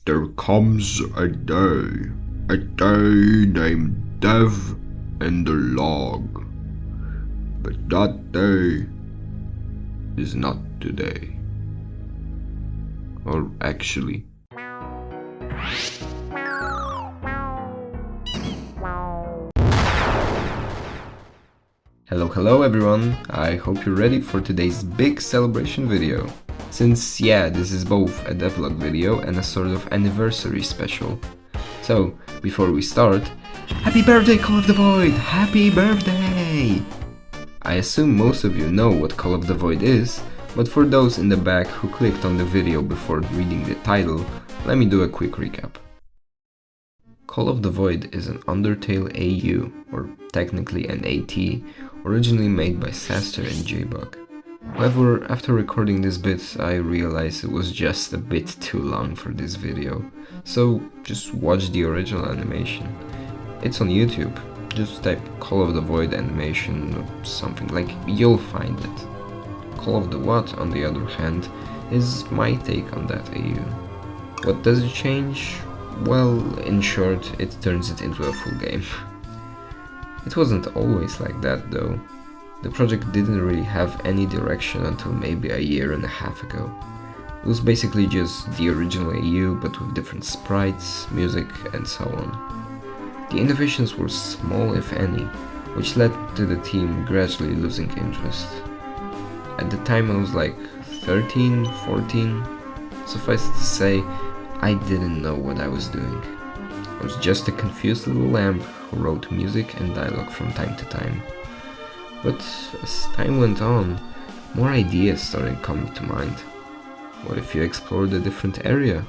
There comes a day named Dev in the log. But that day is not today. Or actually. Hello everyone, I hope you're ready for today's big celebration video. Since this is both a devlog video and a sort of anniversary special. So, before we start, happy birthday Call of the Void! Happy birthday! I assume most of you know what Call of the Void is, but for those in the back who clicked on the video before reading the title, let me do a quick recap. Call of the Void is an Undertale AU, or technically an AT, originally made by Saster and 𝗘𝗫𝗧𝗦. However, after recording this bit, I realized it was just a bit too long for this video, so just watch the original animation. It's on YouTube, just type Call of the Void animation or something, you'll find it. Call of the What, on the other hand, is my take on that AU. What does it change? Well, in short, it turns it into a full game. It wasn't always like that though. The project didn't really have any direction until maybe a year and a half ago. It was basically just the original AU but with different sprites, music and so on. The innovations were small if any, which led to the team gradually losing interest. At the time I was 13, 14, suffice to say, I didn't know what I was doing. I was just a confused little lamb who wrote music and dialogue from time to time. But as time went on, more ideas started coming to mind. What if you explored a different area?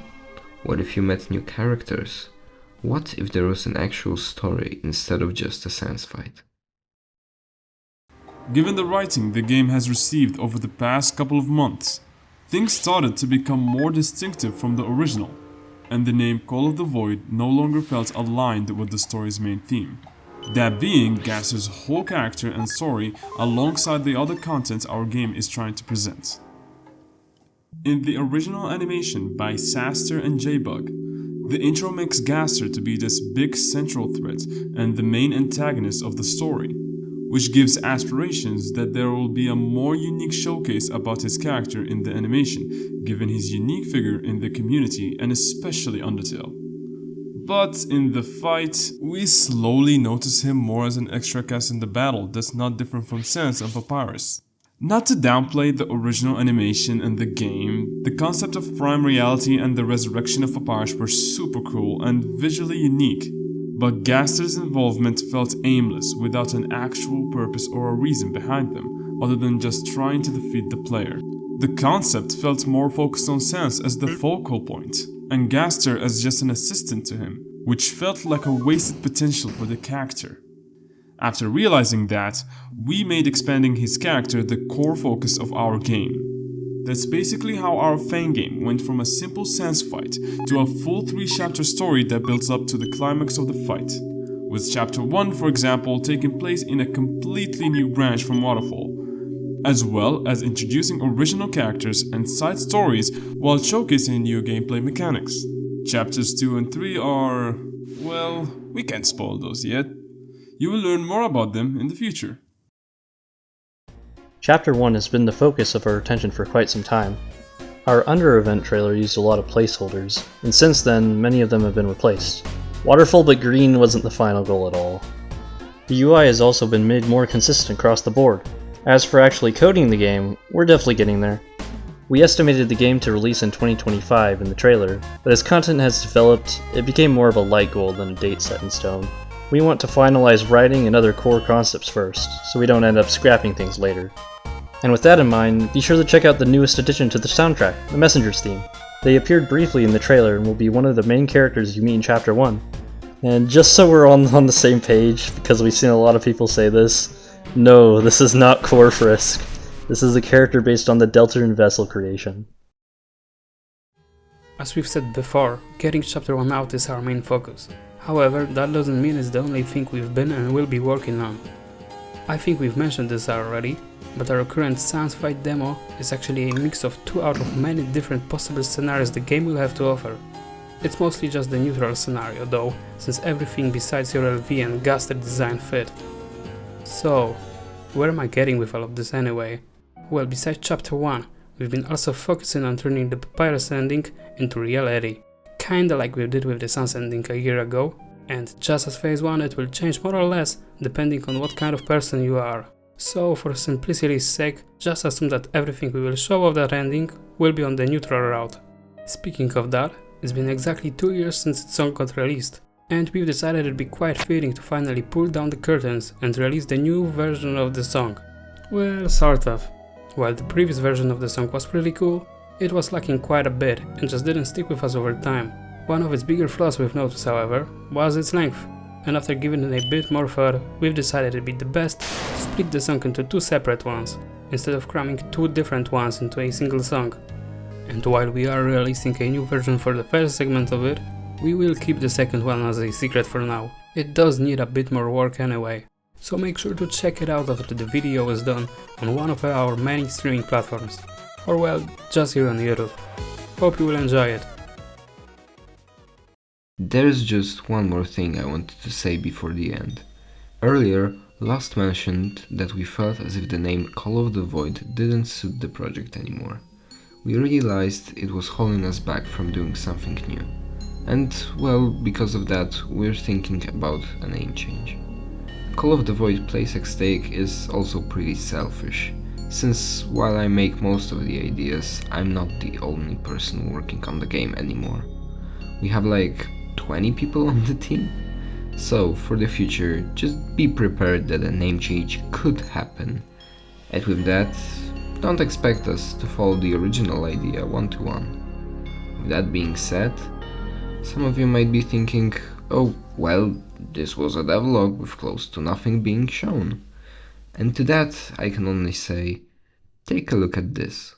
What if you met new characters? What if there was an actual story instead of just a sans fight? Given the writing the game has received over the past couple of months, things started to become more distinctive from the original, and the name Call of the Void no longer felt aligned with the story's main theme. That being 𝗘𝗫𝗧𝗏's whole character and story alongside the other content our game is trying to present. In the original animation by Saster and 𝗘𝗫𝗧𝗏, the intro makes 𝗘𝗫𝗧𝗏 to be this big central threat and the main antagonist of the story, which gives aspirations that there will be a more unique showcase about his character in the animation, given his unique figure in the community and especially Undertale. But in the fight, we slowly notice him more as an extra cast in the battle that's not different from Sans and 𝗪𝗪𝗧𝗏. Not to downplay the original animation and the game, the concept of prime reality and the resurrection of 𝗪𝗪𝗧𝗏 were super cool and visually unique, but 𝗘𝗫𝗧𝗏's involvement felt aimless without an actual purpose or a reason behind them, other than just trying to defeat the player. The concept felt more focused on Sans as the focal point, and 𝗘𝗫𝗧𝗏 as just an assistant to him, which felt like a wasted potential for the character. After realizing that, we made expanding his character the core focus of our game. That's basically how our fan game went from a simple Sans fight to a full 3-chapter story that builds up to the climax of the fight, with chapter 1 for example taking place in a completely new branch from Waterfall, as well as introducing original characters and side stories while showcasing new gameplay mechanics. Chapters 2 and 3 are... well, we can't spoil those yet. You will learn more about them in the future. Chapter 1 has been the focus of our attention for quite some time. Our Under-event trailer used a lot of placeholders, and since then, many of them have been replaced. Waterfall but green wasn't the final goal at all. The UI has also been made more consistent across the board. As for actually coding the game, we're definitely getting there. We estimated the game to release in 2025 in the trailer, but as content has developed, it became more of a light goal than a date set in stone. We want to finalize writing and other core concepts first, so we don't end up scrapping things later. And with that in mind, be sure to check out the newest addition to the soundtrack, the Messenger's theme. They appeared briefly in the trailer and will be one of the main characters you meet in Chapter 1. And just so we're on the same page, because we've seen a lot of people say this, no, this is not 𝗪𝗪𝗧𝗏. This is a character based on the 𝗘𝗫𝗧𝗏 creation. As we've said before, getting Chapter 1 out is our main focus. However, that doesn't mean it's the only thing we've been and will be working on. I think we've mentioned this already, but our current Sans fight demo is actually a mix of 2 out of many different possible scenarios the game will have to offer. It's mostly just the neutral scenario though, since everything besides your LV and Gaster design fit. So, where am I getting with all of this anyway? Well, besides chapter 1, we've been also focusing on turning the Papyrus ending into reality. Kinda like we did with the Sun's ending a year ago, and just as phase 1 it will change more or less depending on what kind of person you are. So for simplicity's sake, just assume that everything we will show of that ending will be on the neutral route. Speaking of that, it's been exactly 2 years since the song got released, and we've decided it'd be quite fitting to finally pull down the curtains and release the new version of the song. Well, sort of. While the previous version of the song was pretty cool, it was lacking quite a bit and just didn't stick with us over time. One of its bigger flaws we've noticed, however, was its length, and after giving it a bit more thought, we've decided it'd be the best to split the song into 2 separate ones, instead of cramming 2 different ones into a single song. And while we are releasing a new version for the first segment of it, we will keep the second one as a secret for now. It does need a bit more work anyway, so make sure to check it out after the video is done on one of our many streaming platforms, or well, just here on YouTube. Hope you will enjoy it. There's just one more thing I wanted to say before the end. Earlier, Lost mentioned that we felt as if the name Call of the Void didn't suit the project anymore. We realized it was holding us back from doing something new. And, well, because of that, we're thinking about a name change. Call of the Void Placek stake is also pretty selfish, since while I make most of the ideas, I'm not the only person working on the game anymore. We have like 20 people on the team. So, for the future, just be prepared that a name change could happen. And with that, don't expect us to follow the original idea one-to-one. With that being said, some of you might be thinking, oh, well, this was a devlog with close to nothing being shown. And to that, I can only say, take a look at this.